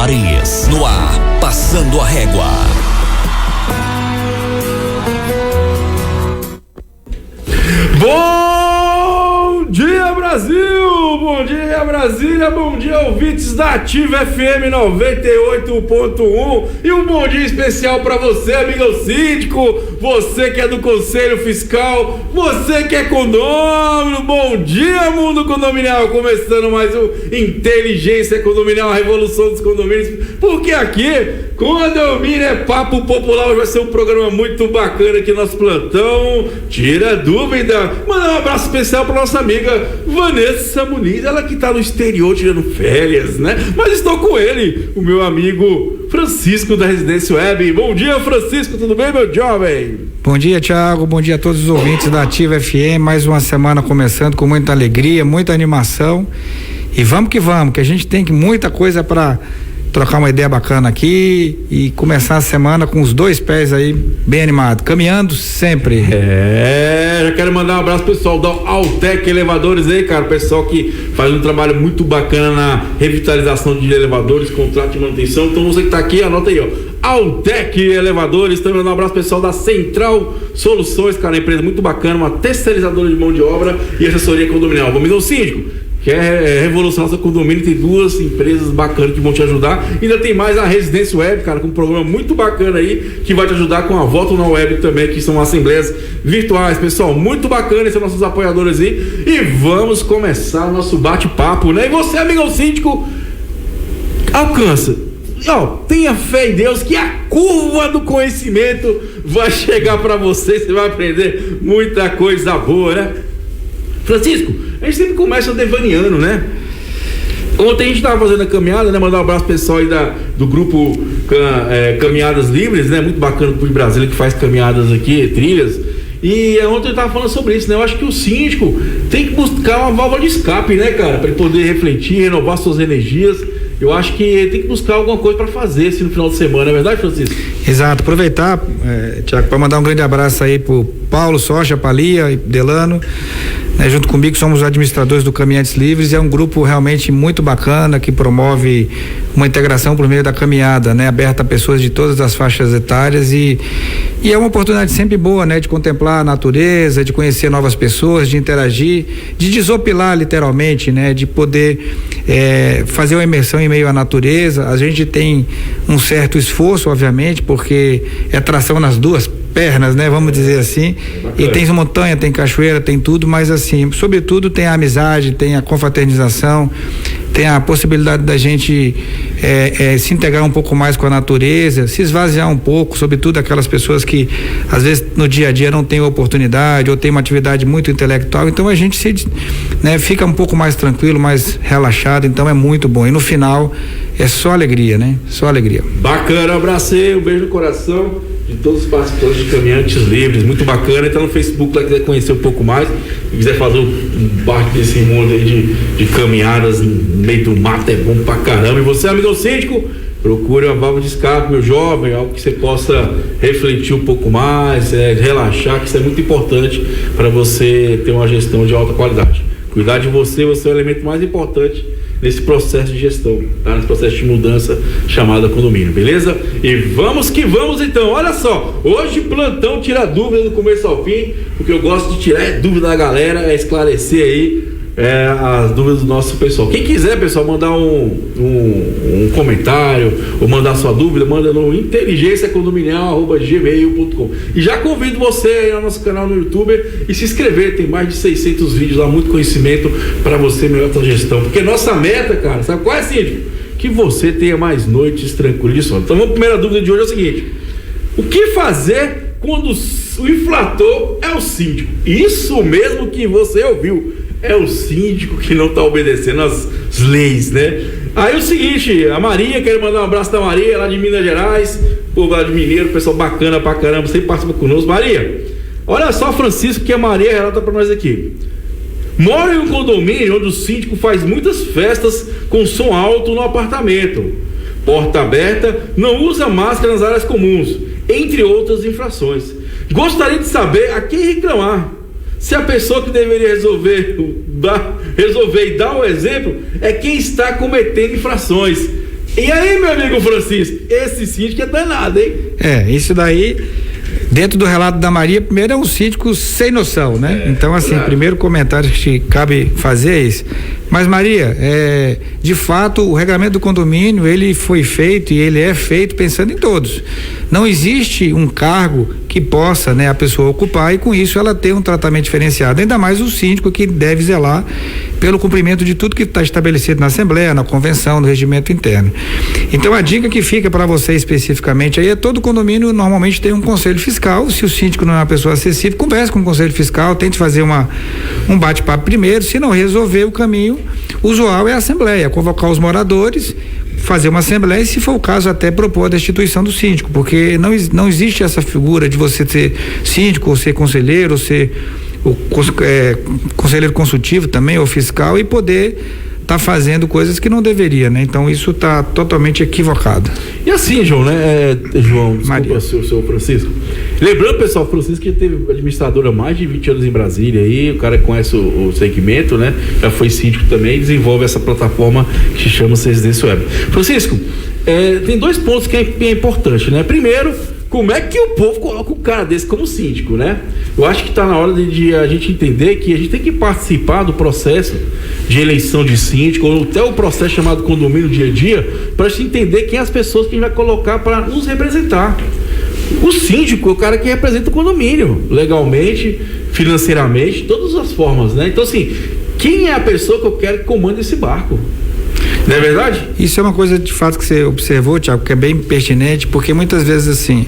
Paris, no ar, Passando a Régua. Bom dia, Brasil! Bom dia, Brasília! Bom dia, ouvintes da Ativa FM 98.1 e um bom dia especial para você, amigo síndico, você que é do Conselho Fiscal, você que é condômino. Bom dia, mundo condominial! Começando mais um Inteligência Condominial, a revolução dos condomínios, porque aqui condomínio é papo popular. Hoje vai ser um programa muito bacana aqui no nosso plantão. Tira dúvida. Mandar um abraço especial para nossa amiga Vanessa Muniz, ela que tá no exterior tirando férias, né? Mas estou com ele, o meu amigo Francisco da Residência Web. Bom dia, Francisco, tudo bem, meu jovem? Bom dia, Thiago, bom dia a todos os ouvintes da Ativa FM, mais uma semana começando com muita alegria, muita animação, e vamos, que a gente tem muita coisa para trocar uma ideia bacana aqui e começar a semana com os dois pés aí bem animados, caminhando sempre. Já quero mandar um abraço pro pessoal da Altec Elevadores aí, cara, o pessoal que faz um trabalho muito bacana na revitalização de elevadores, contrato de manutenção. Então você que tá aqui, anota aí, ó, Altec Elevadores. Também mandar um abraço pro pessoal da Central Soluções, cara, uma empresa muito bacana, uma terceirizadora de mão de obra e assessoria condominial. Vamos ao síndico, que é revolucionar seu condomínio, tem duas empresas bacanas que vão te ajudar. Ainda tem mais a Residência Web, cara, com um programa muito bacana aí, que vai te ajudar com a volta na web também, que são assembleias virtuais. Pessoal, muito bacana, esses são nossos apoiadores aí. E vamos começar o nosso bate-papo, né? E você, amigo síndico, alcança, tenha fé em Deus que a curva do conhecimento vai chegar para você vai aprender muita coisa boa, né? Francisco, a gente sempre começa devaneando, né? Ontem a gente estava fazendo a caminhada, né? Mandar um abraço pro pessoal aí do grupo Caminhadas Livres, né? Muito bacana o grupo de Brasília que faz caminhadas aqui, trilhas. E ontem eu estava falando sobre isso, né? Eu acho que o síndico tem que buscar uma válvula de escape, né, cara? Para ele poder refletir, renovar suas energias. Eu acho que ele tem que buscar alguma coisa para fazer assim, no final de semana, é verdade, Francisco? Exato, aproveitar, Tiago, para mandar um grande abraço aí pro Paulo, Socha, Palia e Delano, né, junto comigo somos os administradores do Caminhantes Livres. É um grupo realmente muito bacana que promove uma integração por meio da caminhada, né, aberta a pessoas de todas as faixas etárias e é uma oportunidade sempre boa, né, de contemplar a natureza, de conhecer novas pessoas, de interagir, de desopilar literalmente, né, de poder fazer uma imersão em meio à natureza. A gente tem um certo esforço, obviamente, porque é tração nas duas pernas, né? Vamos dizer assim. E tem montanha, tem cachoeira, tem tudo, mas assim, sobretudo tem a amizade, tem a confraternização, tem a possibilidade da gente se integrar um pouco mais com a natureza, se esvaziar um pouco, sobretudo aquelas pessoas que às vezes no dia a dia não tem oportunidade ou tem uma atividade muito intelectual. Então a gente fica um pouco mais tranquilo, mais relaxado, então é muito bom. E no final é só alegria, né? Só alegria. Bacana, abracei, um beijo no coração de todos os participantes de Caminhantes Livres, muito bacana. Então no Facebook, lá quiser conhecer um pouco mais, se quiser fazer um parte desse mundo aí de caminhadas no meio do mato, é bom pra caramba. E você, amigo síndico, procure uma válvula de escape, meu jovem, algo que você possa refletir um pouco mais, relaxar, que isso é muito importante para você ter uma gestão de alta qualidade. Cuidar de você é o elemento mais importante nesse processo de gestão, tá? Nesse processo de mudança chamado condomínio, beleza? E vamos que vamos então. Olha só, hoje plantão tira dúvida do começo ao fim. O que eu gosto de tirar dúvida da galera, esclarecer aí as dúvidas do nosso pessoal. Quem quiser, pessoal, mandar um comentário ou mandar sua dúvida, manda no inteligenciacondominial@gmail.com. E já convido você aí no nosso canal no YouTube e se inscrever. Tem mais de 600 vídeos lá, muito conhecimento para você melhorar a sua gestão. Porque nossa meta, cara, sabe qual é, síndico? Que você tenha mais noites tranquilas de sono. Então a primeira dúvida de hoje é o seguinte: o que fazer quando o inflator é o síndico? Isso mesmo que você ouviu, é o síndico que não está obedecendo as leis, né? Aí o seguinte, a Maria, quero mandar um abraço da Maria, lá de Minas Gerais, povo lá de Mineiro, pessoal bacana pra caramba, sempre participa conosco. Maria, olha só, Francisco, que a Maria relata pra nós aqui. Moro em um condomínio onde o síndico faz muitas festas com som alto no apartamento, porta aberta, não usa máscara nas áreas comuns, entre outras infrações. Gostaria de saber a quem reclamar. Se a pessoa que deveria resolver e dar o exemplo é quem está cometendo infrações. E aí, meu amigo Francisco, esse síndico é danado, hein? Isso daí, dentro do relato da Maria, primeiro é um síndico sem noção, né? Então, assim, claro. Primeiro comentário que cabe fazer é isso. Mas, Maria, de fato, o regulamento do condomínio, ele foi feito e ele é feito pensando em todos. Não existe um cargo que possa, a pessoa ocupar e com isso ela ter um tratamento diferenciado, ainda mais o síndico que deve zelar pelo cumprimento de tudo que está estabelecido na Assembleia, na Convenção, no regimento interno. Então a dica que fica para você especificamente aí é todo condomínio normalmente tem um conselho fiscal. Se o síndico não é uma pessoa acessível, converse com o conselho fiscal, tente fazer um bate-papo primeiro. Se não resolver, o caminho usual é a Assembleia, convocar os moradores, fazer uma assembleia e, se for o caso, até propor a destituição do síndico, porque não existe essa figura de você ser síndico ou ser conselheiro ou ser conselheiro consultivo também ou fiscal e poder tá fazendo coisas que não deveria, né? Então isso tá totalmente equivocado. E assim, João, João, desculpa, seu Francisco. Lembrando, pessoal, Francisco que teve administrador há mais de 20 anos em Brasília aí, o cara conhece o segmento, né? Já foi síndico também e desenvolve essa plataforma que se chama Residência Web. Francisco, tem 2 pontos que é importante, né? Primeiro, como é que o povo coloca um cara desse como síndico, né? Eu acho que está na hora de a gente entender que a gente tem que participar do processo de eleição de síndico, ou até o processo chamado condomínio dia a dia, para a gente entender quem é as pessoas que a gente vai colocar para nos representar. O síndico é o cara que representa o condomínio, legalmente, financeiramente, de todas as formas, né? Então, assim, quem é a pessoa que eu quero que comande esse barco? Não é verdade? Isso é uma coisa de fato que você observou, Tiago, que é bem pertinente, porque muitas vezes assim,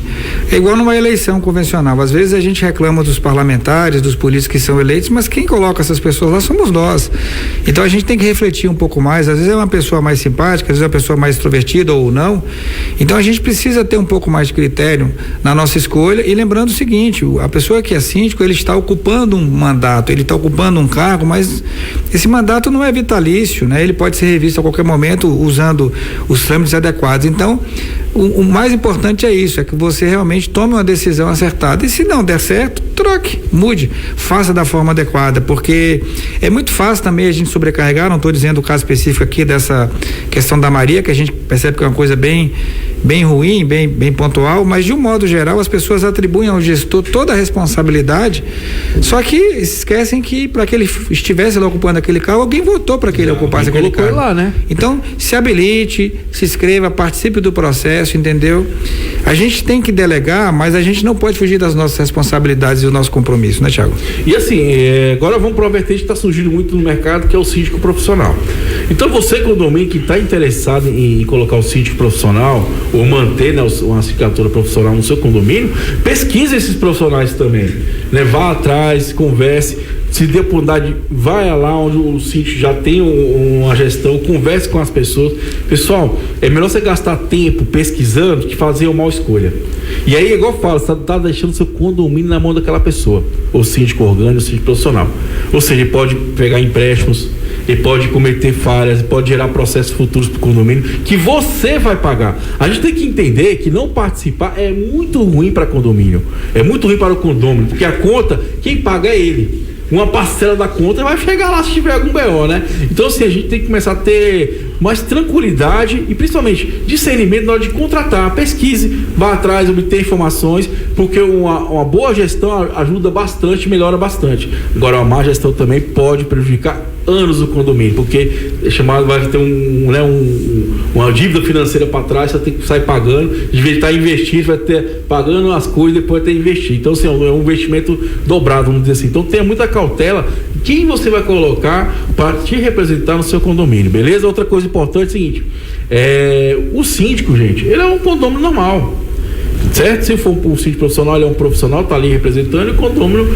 é igual numa eleição convencional, às vezes a gente reclama dos parlamentares, dos políticos que são eleitos, mas quem coloca essas pessoas lá somos nós. Então a gente tem que refletir um pouco mais, às vezes é uma pessoa mais simpática, às vezes é uma pessoa mais extrovertida ou não, então a gente precisa ter um pouco mais de critério na nossa escolha e lembrando o seguinte, a pessoa que é síndico, ele está ocupando um mandato, ele está ocupando um cargo, mas esse mandato não é vitalício, né? Ele pode ser revisto a qualquer momento usando os trâmites adequados. Então, o mais importante é isso, é que você realmente tome uma decisão acertada e se não der certo, troque, mude, faça da forma adequada, porque é muito fácil também a gente sobrecarregar, não estou dizendo o caso específico aqui dessa questão da Maria, que a gente percebe que é uma coisa bem ruim, bem pontual, mas de um modo geral as pessoas atribuem ao gestor toda a responsabilidade, só que esquecem que para que ele estivesse lá ocupando aquele cargo, alguém votou para que ele ocupasse aquele cargo. Lá, né? Então, se habilite, se inscreva, participe do processo, entendeu? A gente tem que delegar, mas a gente não pode fugir das nossas responsabilidades e do nosso compromisso, né, Thiago? E assim, agora vamos para uma vertente que está surgindo muito no mercado, que é o síndico profissional. Então você, condomínio, que está interessado em colocar o síndico profissional ou manter, né, uma sindicatura profissional no seu condomínio, pesquise esses profissionais também, né? Vá atrás, converse, se der oportunidade, vai lá onde o síndico já tem uma gestão, converse com as pessoas. Pessoal, é melhor você gastar tempo pesquisando que fazer uma má escolha. E aí, igual eu falo, você está deixando seu condomínio na mão daquela pessoa, o síndico orgânico, o síndico profissional. Ou seja, ele pode pegar empréstimos, ele pode cometer falhas, ele pode gerar processos futuros para o condomínio que você vai pagar. A gente tem que entender que não participar é muito ruim para condomínio, é muito ruim para o condomínio, porque a conta, quem paga é ele. Uma parcela da conta vai chegar lá se tiver algum BO, né? Então, assim, a gente tem que começar a ter mais tranquilidade e principalmente discernimento na hora de contratar. Pesquise, vá atrás, obter informações, porque uma boa gestão ajuda bastante, melhora bastante. Agora, uma má gestão também pode prejudicar anos o condomínio, porque vai ter uma dívida financeira para trás, você tem que sair pagando, de vez de estar investindo, vai ter pagando as coisas e depois ter investir. Então, assim, é um investimento dobrado, vamos dizer assim. Então, tenha muita cautela quem você vai colocar para te representar no seu condomínio, beleza? Outra coisa importante é o seguinte, o síndico, gente, ele é um condomínio normal, certo? Se for um síndico profissional, ele é um profissional, tá ali representando, e o condomínio,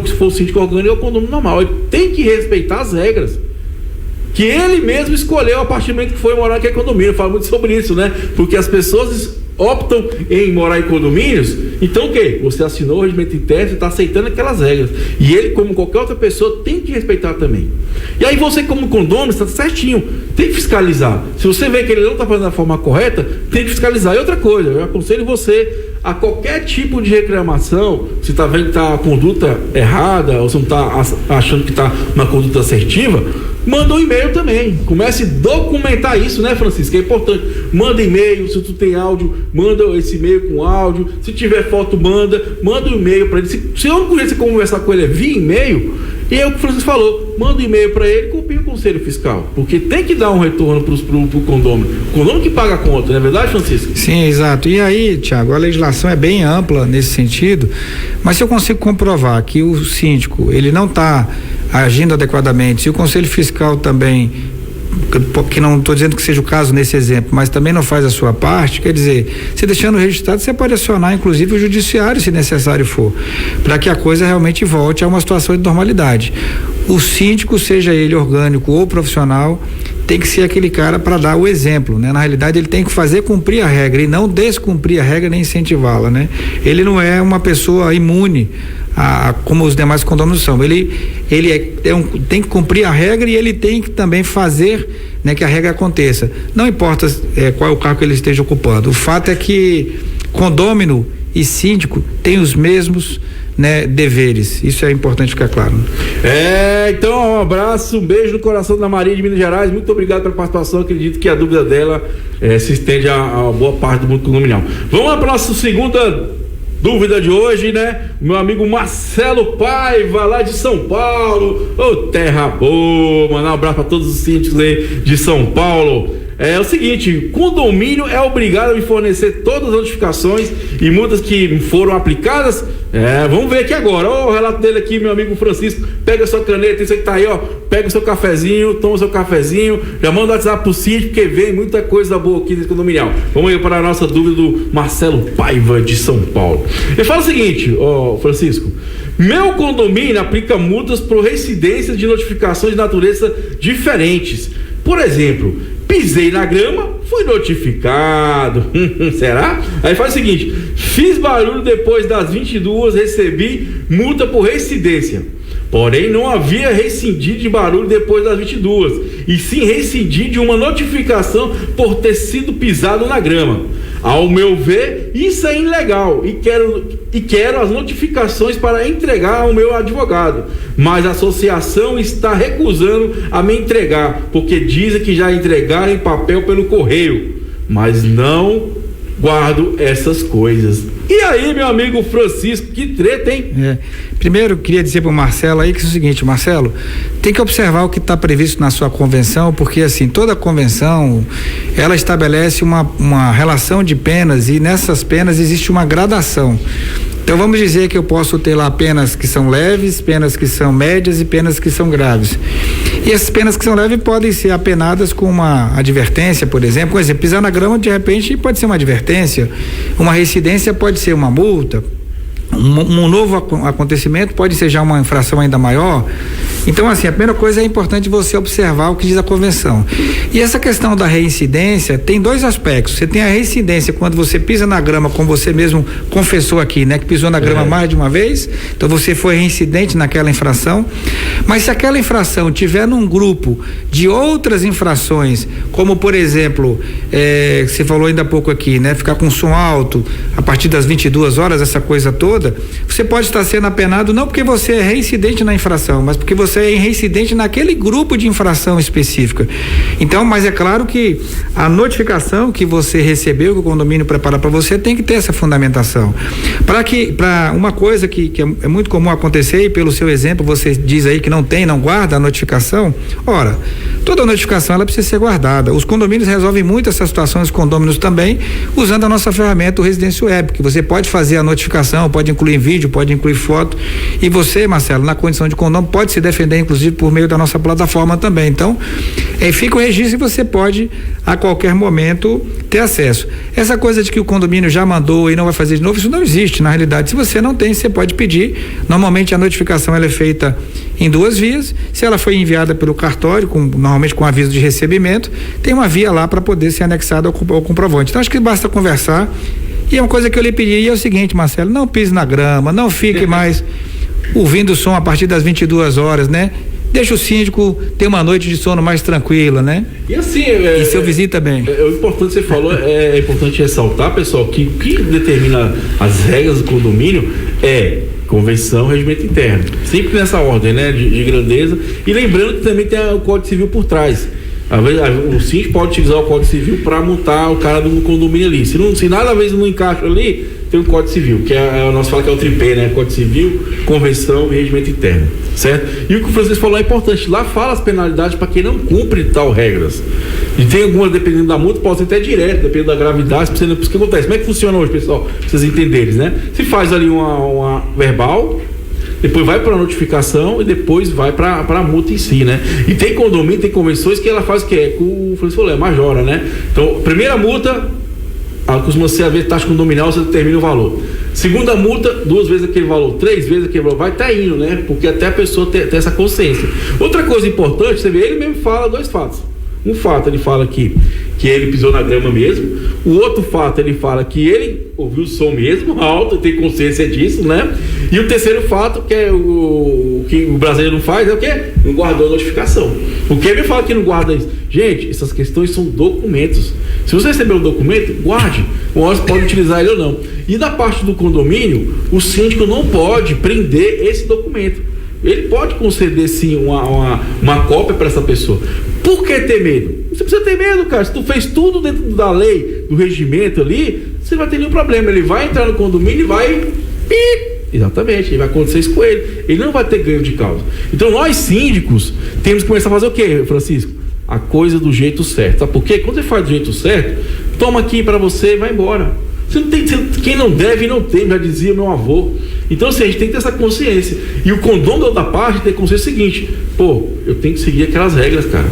se for um síndico orgânico, é um condomínio normal. Ele tem que respeitar as regras que ele mesmo escolheu a partir do momento que foi morar naquele condomínio. Eu falo muito sobre isso, né? Porque as pessoas optam em morar em condomínios, então o quê? Você assinou o regimento interno e está aceitando aquelas regras. E ele, como qualquer outra pessoa, tem que respeitar também. E aí você, como condomínio, está certinho, tem que fiscalizar. Se você vê que ele não está fazendo da forma correta, tem que fiscalizar. E outra coisa, eu aconselho você a qualquer tipo de reclamação, se está vendo que está a conduta errada, ou se não está achando que está uma conduta assertiva, manda um e-mail também. Comece a documentar isso, né, Francisco? É importante. Manda e-mail, se tu tem áudio, manda esse e-mail com áudio. Se tiver foto, manda um e-mail para ele. Se eu não conheço conversar com ele é via e-mail, e é o que o Francisco falou, manda um e-mail para ele, copia o Conselho Fiscal, porque tem que dar um retorno pro condômino. O condômino que paga a conta, não é verdade, Francisco? Sim, exato. E aí, Tiago, a legislação é bem ampla nesse sentido, mas se eu consigo comprovar que o síndico, ele não está agindo adequadamente, se o Conselho Fiscal também, que não estou dizendo que seja o caso nesse exemplo, mas também não faz a sua parte, quer dizer, se deixando registrado, você pode acionar inclusive o judiciário se necessário for, para que a coisa realmente volte a uma situação de normalidade. O síndico, seja ele orgânico ou profissional, tem que ser aquele cara para dar o exemplo, né? Na realidade, ele tem que fazer cumprir a regra e não descumprir a regra nem incentivá-la, né? Ele não é uma pessoa imune como os demais condôminos são. Ele tem que cumprir a regra e ele tem que também fazer, né, que a regra aconteça. Não importa qual é o cargo que ele esteja ocupando. O fato é que condômino e síndico têm os mesmos, né, deveres. Isso é importante ficar claro. Então um abraço, um beijo no coração da Maria de Minas Gerais. Muito obrigado pela participação. Acredito que a dúvida dela se estende a boa parte do mundo condominial. Vamos lá para a nossa segunda dúvida de hoje, né? Meu amigo Marcelo Paiva, lá de São Paulo. Terra boa, mandar um abraço para todos os síndicos aí de São Paulo. É o seguinte, condomínio é obrigado a me fornecer todas as notificações e multas que foram aplicadas. Vamos ver aqui agora. O relato dele aqui, meu amigo Francisco. Pega a sua caneta, isso que tá aí, ó. Pega o seu cafezinho, toma o seu cafezinho, já manda o WhatsApp pro sítio, porque vem muita coisa boa aqui nesse condominial. Vamos aí para a nossa dúvida do Marcelo Paiva de São Paulo. Ele fala o seguinte, Francisco: meu condomínio aplica multas por reincidência de notificações de natureza diferentes. Por exemplo, pisei na grama, fui notificado. Será? Aí faz o seguinte: fiz barulho depois das 22, recebi multa por reincidência. Porém, não havia rescindido de barulho depois das 22, e sim rescindir de uma notificação por ter sido pisado na grama. Ao meu ver, isso é ilegal e quero as notificações para entregar ao meu advogado, mas a associação está recusando a me entregar, porque dizem que já entregaram em papel pelo correio, mas não guardo essas coisas. E aí, meu amigo Francisco, que treta, hein? Primeiro, queria dizer para o Marcelo aí que é o seguinte: Marcelo, tem que observar o que está previsto na sua convenção, porque assim, toda convenção, ela estabelece uma relação de penas, e nessas penas existe uma gradação. Então vamos dizer que eu posso ter lá penas que são leves, penas que são médias e penas que são graves. E essas penas que são leves podem ser apenadas com uma advertência, por exemplo. Por exemplo, pisar na grama, de repente, pode ser uma advertência. Uma reincidência pode ser uma multa. Um novo acontecimento pode ser já uma infração ainda maior. Então, assim, a primeira coisa é importante você observar o que diz a convenção. E essa questão da reincidência tem dois aspectos. Você tem a reincidência quando você pisa na grama, como você mesmo confessou aqui, né? Que pisou na grama mais de uma vez, então você foi reincidente naquela infração. Mas se aquela infração tiver num grupo de outras infrações, como por exemplo, você falou ainda há pouco aqui, né? Ficar com som alto a partir das 22 horas, essa coisa toda, você pode estar sendo apenado não porque você é reincidente na infração, mas porque você é reincidente naquele grupo de infração específica. Então, mas é claro que a notificação que você recebeu, que o condomínio prepara para você, tem que ter essa fundamentação. Para uma coisa que é muito comum acontecer, e pelo seu exemplo você diz aí que não guarda a notificação. Ora, toda notificação ela precisa ser guardada. Os condomínios resolvem muito essas situações, os condôminos também, usando a nossa ferramenta, o Residência Web, que você pode fazer a notificação, pode incluir vídeo, pode incluir foto, e você, Marcelo, na condição de condômino, pode se defender, inclusive, por meio da nossa plataforma também. Então, fica o registro e você pode, a qualquer momento, ter acesso. Essa coisa de que o condomínio já mandou e não vai fazer de novo, isso não existe, na realidade. Se você não tem, você pode pedir. Normalmente, a notificação ela é feita em duas vias. Se ela foi enviada pelo cartório, normalmente com aviso de recebimento, tem uma via lá para poder ser anexada ao comprovante. Então, acho que basta conversar. E uma coisa que eu lhe pedi é o seguinte, Marcelo: não pise na grama, não fique mais ouvindo o som a partir das 22 horas, né? Deixa o síndico ter uma noite de sono mais tranquila, né? E assim, e seu vizinho também. O importante, você falou, é importante ressaltar, pessoal, que o que determina as regras do condomínio é convenção, regimento interno. Sempre nessa ordem, né? De grandeza. E lembrando que também tem o Código Civil por trás. O síndico pode utilizar o Código Civil para multar o cara do condomínio ali. Se nada, às vezes, não encaixa ali, tem o Código Civil, que nós falamos que é o tripé, né? Código Civil, convenção e regimento interno, certo? E o que o Francisco falou é importante. Lá fala as penalidades para quem não cumpre tal regras. E tem algumas, dependendo da multa, pode ser até direto, dependendo da gravidade. Por isso que acontece. Como é que funciona hoje, pessoal? Pra vocês entenderem, né? Se faz ali uma verbal, depois vai para a notificação e depois vai para a multa em si, né? E tem condomínio, tem convenções que ela faz o que é, o Francisco falou, majora, né? Então, primeira multa, costuma ser a vez taxa condominial, você determina o valor. Segunda multa, 2 vezes aquele valor, 3 vezes aquele valor, vai estar indo, né? Porque até a pessoa ter essa consciência. Outra coisa importante, você vê, ele mesmo fala 2 fatos. Um fato, ele fala que ele pisou na grama mesmo. O outro fato, ele fala que ele ouviu o som mesmo, alto, tem consciência disso, né? E o terceiro fato, que é o que o brasileiro não faz, é o quê? Não guardou a notificação. O que ele fala que não guarda isso? Gente, essas questões são documentos. Se você receber um documento, guarde. Uma hora você pode utilizar ele ou não. E da parte do condomínio, o síndico não pode prender esse documento. Ele pode conceder sim uma cópia para essa pessoa. Por que ter medo? Você precisa ter medo, cara. Se tu fez tudo dentro da lei, do regimento ali, você não vai ter nenhum problema. Ele vai entrar no condomínio e vai... Exatamente, vai acontecer isso com ele. Ele não vai ter ganho de causa. Então nós síndicos temos que começar a fazer o quê, Francisco? A coisa do jeito certo. Sabe por quê? Quando você faz do jeito certo, toma aqui para você e vai embora. Você não tem, quem não deve não tem, já dizia meu avô. Então assim, a gente tem que ter essa consciência. E o condomínio da parte tem que consciência seguinte: pô, eu tenho que seguir aquelas regras, cara.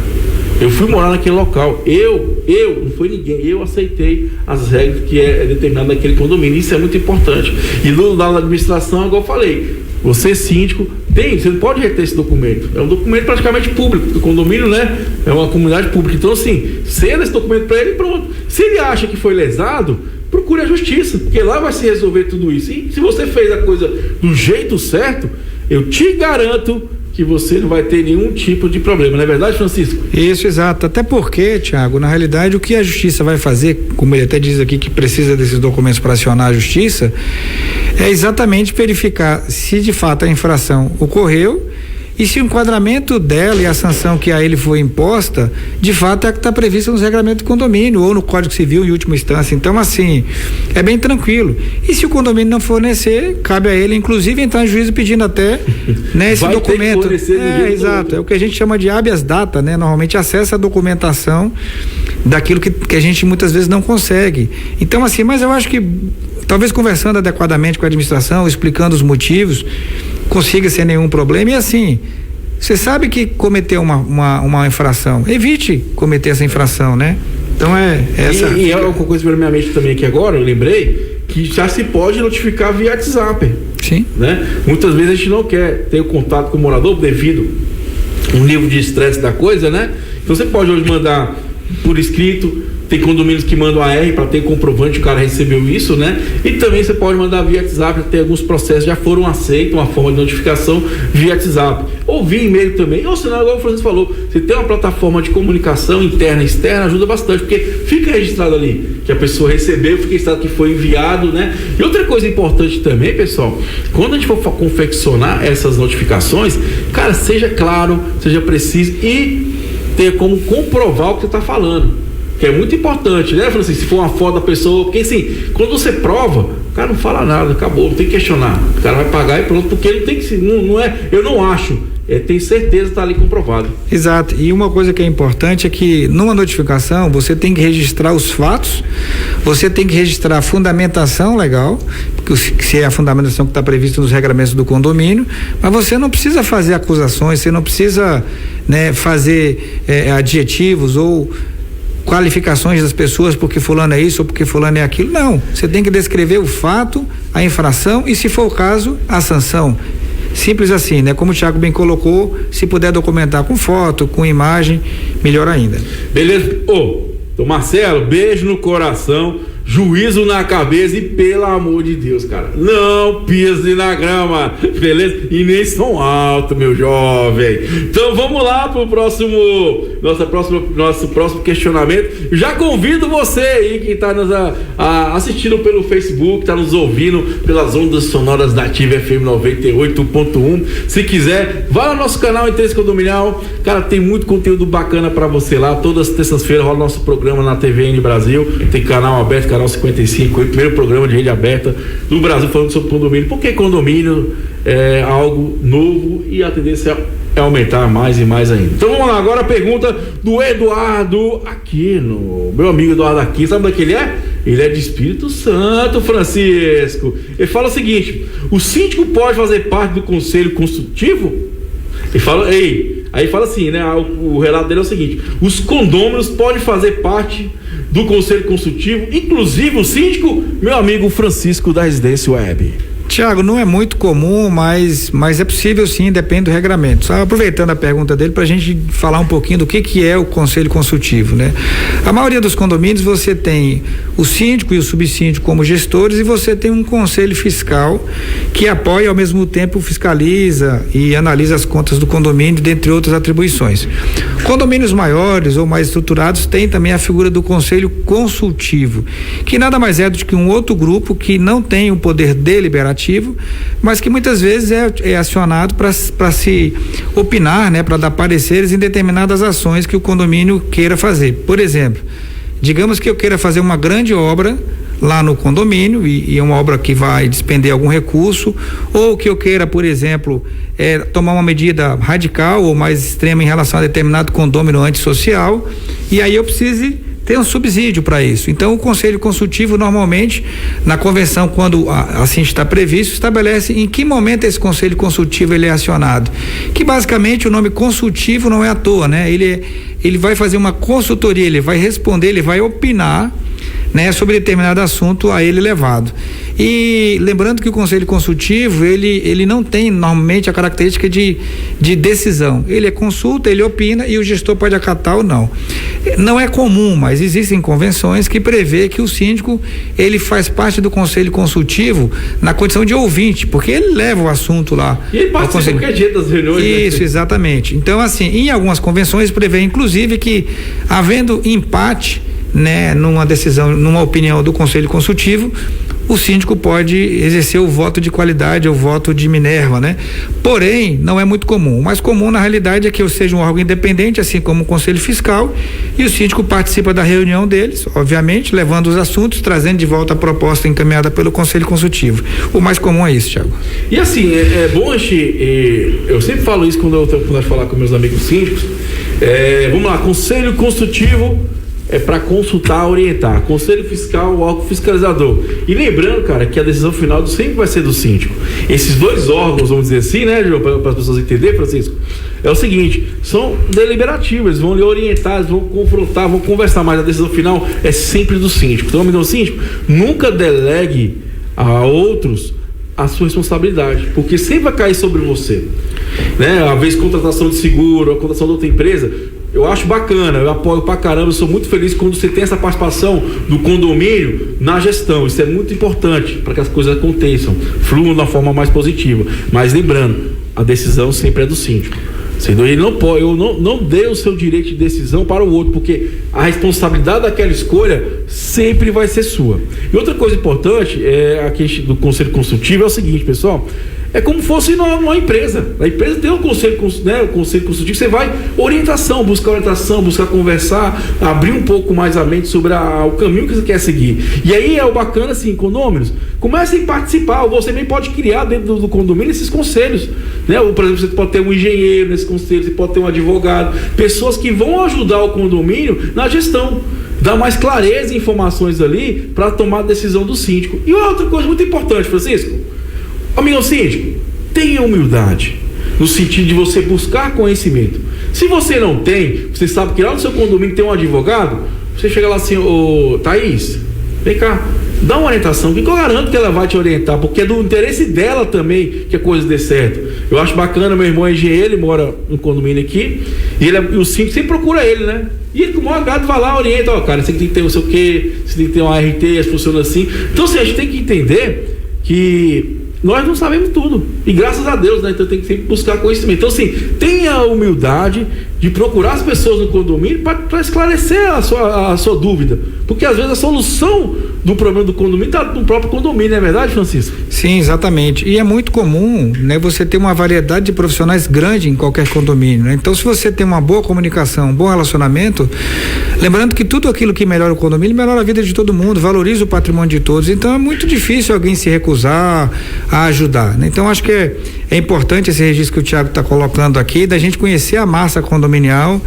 Eu fui morar naquele local, não foi ninguém, eu aceitei as regras que é determinado naquele condomínio. Isso é muito importante. E no lado da administração, igual eu falei, você síndico você não pode reter esse documento. É um documento praticamente público, do condomínio, né? É uma comunidade pública. Então assim, ceda esse documento para ele e pronto. Se ele acha que foi lesado, procure a justiça, porque lá vai se resolver tudo isso. E se você fez a coisa do jeito certo, eu te garanto que você não vai ter nenhum tipo de problema, não é verdade, Francisco? Isso, exato. Até porque, Tiago, na realidade, o que a justiça vai fazer, como ele até diz aqui que precisa desses documentos para acionar a justiça, é exatamente verificar se de fato a infração ocorreu e se o enquadramento dela e a sanção que a ele foi imposta, de fato é a que está prevista nos regulamentos do condomínio ou no Código Civil em última instância. Então, assim, é bem tranquilo. E se o condomínio não fornecer, cabe a ele, inclusive, entrar em juízo pedindo até, né, esse documento. Exato. É o que a gente chama de habeas data, né? Normalmente acessa a documentação daquilo que a gente muitas vezes não consegue. Então, assim, mas eu acho que talvez conversando adequadamente com a administração, explicando os motivos, consiga sem nenhum problema. E assim, você sabe que cometeu uma infração, evite cometer essa infração, né? Então essa. E é uma coisa para minha mente também aqui agora, eu lembrei que já se pode notificar via WhatsApp. Sim. Né? Muitas vezes a gente não quer ter o contato com o morador devido um nível de estresse da coisa, né? Então você pode hoje mandar por escrito. Tem condomínios que mandam AR para ter comprovante que o cara recebeu isso, né? E também você pode mandar via WhatsApp, tem alguns processos já foram aceitos, uma forma de notificação via WhatsApp. Ou via e-mail também. Ou senão, igual o Francisco falou, você tem uma plataforma de comunicação interna e externa, ajuda bastante, porque fica registrado ali que a pessoa recebeu, fica registrado que foi enviado, né? E outra coisa importante também, pessoal, quando a gente for confeccionar essas notificações, cara, seja claro, seja preciso e ter como comprovar o que você está falando. Que é muito importante, né, Francisco? Se for uma foto da pessoa, porque assim, quando você prova, o cara não fala nada, acabou, não tem que questionar. O cara vai pagar e pronto, porque ele tem que, não é, eu não acho, tem certeza que está ali comprovado. Exato, e uma coisa que é importante é que numa notificação você tem que registrar os fatos, você tem que registrar a fundamentação legal, porque se é a fundamentação que está prevista nos regulamentos do condomínio, mas você não precisa fazer acusações, você não precisa, né, fazer adjetivos ou qualificações das pessoas porque fulano é isso ou porque fulano é aquilo. Não, você tem que descrever o fato, a infração e, se for o caso, a sanção. Simples assim, né? Como o Thiago bem colocou, se puder documentar com foto, com imagem, melhor ainda. Beleza? Então Marcelo, beijo no coração. juízo na cabeça e, pelo amor de Deus, cara, não pise na grama, beleza? E nem som alto, meu jovem. Então vamos lá pro nosso próximo questionamento. Já convido você aí que está nos assistindo pelo Facebook, está nos ouvindo pelas ondas sonoras da Ativa FM 98.1. Se quiser, vá lá no nosso canal Interesse Condominial. Cara, tem muito conteúdo bacana para você lá. Todas as terças-feiras rola nosso programa na TVN Brasil. Tem canal aberto, canal 55, o primeiro programa de rede aberta do Brasil falando sobre condomínio. Porque condomínio é algo novo e a tendência é aumentar mais e mais ainda. Então vamos lá, agora a pergunta do Eduardo Aquino. Meu amigo Eduardo Aquino, sabe onde é que ele é? Ele é de Espírito Santo, Francisco. Ele fala o seguinte: o síndico pode fazer parte do conselho consultivo? Ele fala, aí fala assim, né? O relato dele é o seguinte: os condôminos podem fazer parte do conselho consultivo, inclusive o síndico, meu amigo Francisco da Residência Web. Tiago, não é muito comum, mas é possível sim, depende do regramento. Só aproveitando a pergunta dele para a gente falar um pouquinho do que é o conselho consultivo, né? A maioria dos condomínios você tem o síndico e o subsíndico como gestores e você tem um conselho fiscal que apoia, ao mesmo tempo fiscaliza e analisa as contas do condomínio, dentre outras atribuições. Condomínios maiores ou mais estruturados têm também a figura do conselho consultivo, que nada mais é do que um outro grupo que não tem o poder deliberativo, mas que muitas vezes é acionado para se opinar, né, para dar pareceres em determinadas ações que o condomínio queira fazer. Por exemplo, digamos que eu queira fazer uma grande obra lá no condomínio e é uma obra que vai despender algum recurso, ou que eu queira, por exemplo, tomar uma medida radical ou mais extrema em relação a determinado condômino antissocial, e aí eu precise ter um subsídio para isso. Então o conselho consultivo normalmente na convenção, quando assim está previsto, estabelece em que momento esse conselho consultivo ele é acionado, que basicamente o nome consultivo não é à toa, né? Ele vai fazer uma consultoria, ele vai responder, ele vai opinar, né, sobre determinado assunto a ele levado. E lembrando que o conselho consultivo ele não tem normalmente a característica de decisão. Ele é consulta, ele opina e o gestor pode acatar ou não. Não é comum, mas existem convenções que prevê que o síndico ele faz parte do conselho consultivo na condição de ouvinte, porque ele leva o assunto lá. E ele participa qualquer dia das reuniões. Isso, né? Exatamente. Então, assim, em algumas convenções prevê inclusive que, havendo empate, né, numa decisão, numa opinião do conselho consultivo, o síndico pode exercer o voto de qualidade, o voto de Minerva, né? Porém, não é muito comum. O mais comum, na realidade, é que eu seja um órgão independente, assim como o conselho fiscal, e o síndico participa da reunião deles, obviamente, levando os assuntos, trazendo de volta a proposta encaminhada pelo conselho consultivo. O mais comum é isso, Thiago. E assim, é bom, eu sempre falo isso quando eu falar com meus amigos síndicos. Vamos lá, conselho consultivo é para consultar, orientar. Conselho fiscal, o órgão fiscalizador. E lembrando, cara, que a decisão final sempre vai ser do síndico. Esses dois órgãos, vamos dizer assim, né, João, para as pessoas entenderem, Francisco, é o seguinte: são deliberativos, eles vão lhe orientar, eles vão confrontar, vão conversar, mas a decisão final é sempre do síndico. Então, amigo síndico, nunca delegue a outros a sua responsabilidade, porque sempre vai cair sobre você, né? Às vezes contratação de seguro, a contratação de outra empresa, eu acho bacana, eu apoio pra caramba, eu sou muito feliz quando você tem essa participação do condomínio na gestão. Isso é muito importante para que as coisas aconteçam, fluam da forma mais positiva. Mas lembrando, a decisão sempre é do síndico. Ele não pode, eu não dei o seu direito de decisão para o outro, porque a responsabilidade daquela escolha sempre vai ser sua. E outra coisa importante aqui do conselho consultivo é o seguinte, pessoal: é como fosse numa empresa. A empresa tem um conselho, né, o conselho consultivo, você vai buscar conversar, abrir um pouco mais a mente sobre o caminho que você quer seguir. E aí é o bacana, assim, condôminos, comecem a participar, ou você também pode criar dentro do condomínio esses conselhos, né? Por exemplo, você pode ter um engenheiro nesse conselho, você pode ter um advogado, pessoas que vão ajudar o condomínio na gestão, dar mais clareza e informações ali para tomar a decisão do síndico. E outra coisa muito importante, Francisco, amigo síndico, tenha humildade no sentido de você buscar conhecimento. Se você não tem, você sabe que lá no seu condomínio tem um advogado, você chega lá assim: ô Thaís, vem cá, dá uma orientação, que eu garanto que ela vai te orientar, porque é do interesse dela também que a coisa dê certo. Eu acho bacana, meu irmão é engenheiro, ele mora no condomínio aqui, E o síndico sempre procura ele, né? E ele, com o maior agrado, vai lá, orienta, cara, você tem que ter não sei o quê, você tem que ter uma RT, funciona assim. Então, assim, a gente tem que entender que nós não sabemos tudo. E graças a Deus, né? Então tem que sempre buscar conhecimento. Então, assim, tenha a humildade de procurar as pessoas no condomínio para esclarecer a sua dúvida. Porque às vezes a solução do problema do condomínio está no próprio condomínio, não é verdade, Francisco? Sim, exatamente. E é muito comum, né, você ter uma variedade de profissionais grande em qualquer condomínio, né? Então, se você tem uma boa comunicação, um bom relacionamento, lembrando que tudo aquilo que melhora o condomínio melhora a vida de todo mundo, valoriza o patrimônio de todos. Então, é muito difícil alguém se recusar a ajudar, né? Então, acho que é importante esse registro que o Thiago está colocando aqui, da gente conhecer a massa condominial,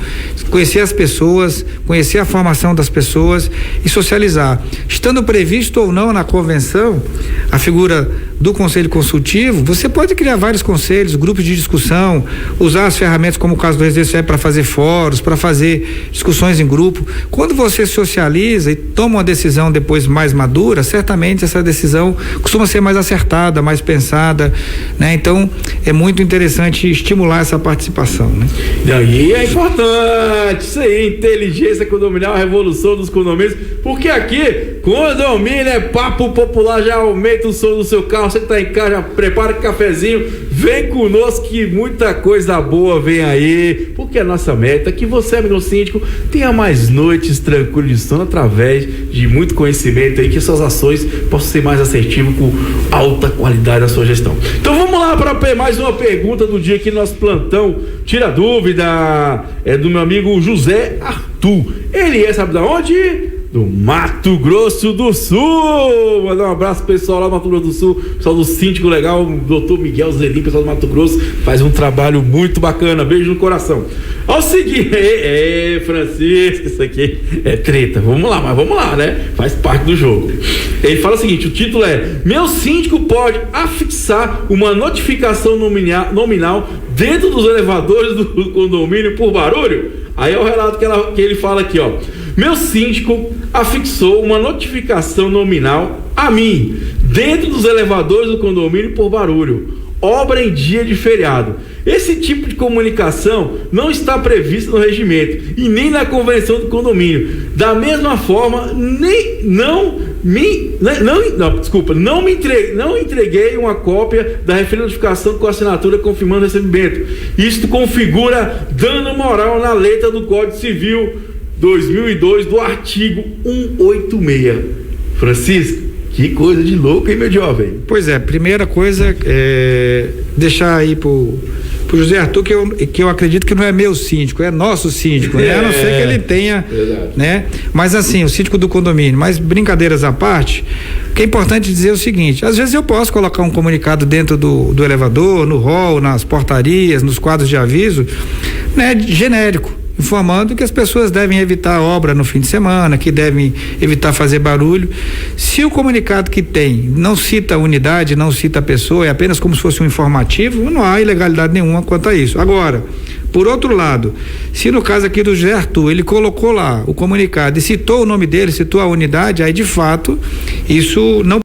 conhecer as pessoas, conhecer a formação das pessoas e socializar. Estando previsto ou não na convenção a figura do conselho consultivo, você pode criar vários conselhos, grupos de discussão, usar as ferramentas como o caso do RDC para fazer fóruns, para fazer discussões em grupo. Quando você socializa e toma uma decisão depois mais madura, certamente essa decisão costuma ser mais acertada, mais pensada, né? Então é muito interessante estimular essa participação, né? E aí é importante isso aí, inteligência condominial, a revolução dos condomínios, porque aqui condomínio é papo popular. Já aumenta o som do seu carro, você que tá em casa, já prepara o cafezinho, vem conosco que muita coisa boa vem aí, porque a nossa meta é que você, amigo síndico, tenha mais noites tranquilas de sono através de muito conhecimento aí, que suas ações possam ser mais assertivas com alta qualidade da sua gestão. Então vamos lá para mais uma pergunta do dia aqui no nosso plantão Tira Dúvida, é do meu amigo José Arthur. Ele sabe da onde? Do Mato Grosso do Sul. Mandar um abraço pro pessoal lá do Mato Grosso do Sul, pessoal do síndico legal, o doutor Miguel Zelim, pessoal do Mato Grosso, faz um trabalho muito bacana, beijo no coração. Ao seguinte, Francisco, isso aqui é treta, vamos lá, né? Faz parte do jogo. Ele fala o seguinte, o título é: meu síndico pode afixar uma notificação nominal dentro dos elevadores do condomínio por barulho? Aí é o relato que ele fala aqui, ó. Meu síndico afixou uma notificação nominal a mim, dentro dos elevadores do condomínio por barulho, obra em dia de feriado. Esse tipo de comunicação não está previsto no regimento e nem na convenção do condomínio. Da mesma forma, não entreguei uma cópia da referida notificação com assinatura confirmando o recebimento. Isto configura dano moral na letra do Código Civil 2002 do artigo 186. Francisco, que coisa de louco, hein, meu jovem? Pois é, primeira coisa é deixar aí pro José Arthur que eu acredito que não é meu síndico, é nosso síndico, né? A não ser que ele tenha, verdade, né? Mas assim, o síndico do condomínio, mas brincadeiras à parte, o que é importante dizer é o seguinte: às vezes eu posso colocar um comunicado dentro do elevador, no hall, nas portarias, nos quadros de aviso, né? Genérico, informando que as pessoas devem evitar obra no fim de semana, que devem evitar fazer barulho. Se o comunicado que tem não cita a unidade, não cita a pessoa, é apenas como se fosse um informativo, não há ilegalidade nenhuma quanto a isso. Agora, por outro lado, se no caso aqui do José Arthur, ele colocou lá o comunicado e citou o nome dele, citou a unidade, aí de fato, isso não